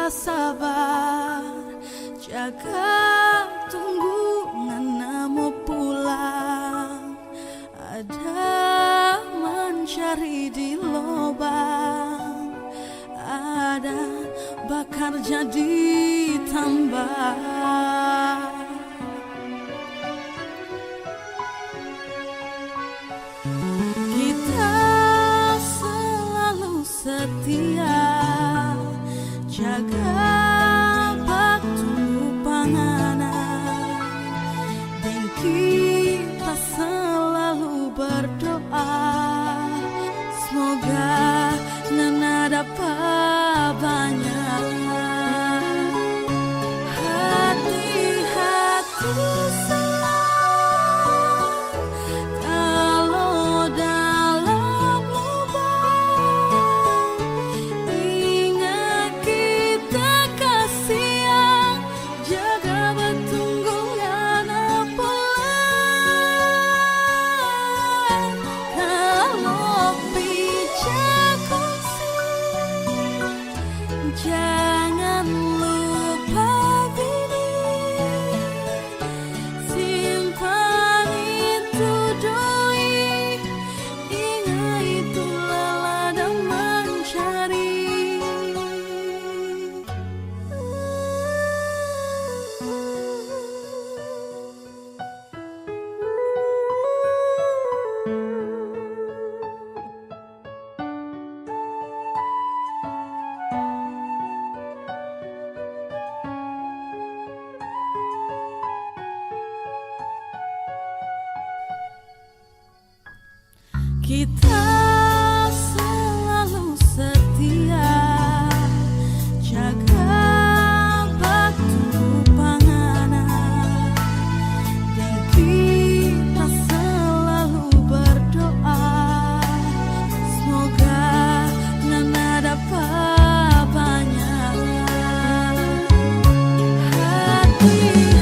sabar, jaga tunggu ngana mau pulang. Ada mencari di lubang, ada bakar jadi tambah. Kita selalu setia, jaga waktu panganan, dan kita selalu berdoa semoga Nana dapat banyak. Hati-hati jangan lupa bini, simpan itu doi, ingat itu lelah dan mencari. Kita selalu setia, jaga waktu panganan, dan kita selalu berdoa semoga Nana dapat banyak. Hati-hati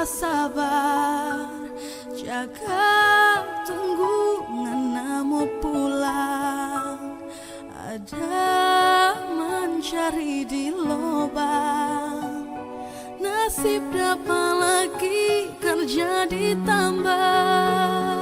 sabar, jaga tunggu ngana mau pulang. Ada mencari di lubang, nasib dapat lagi kerja ditambah.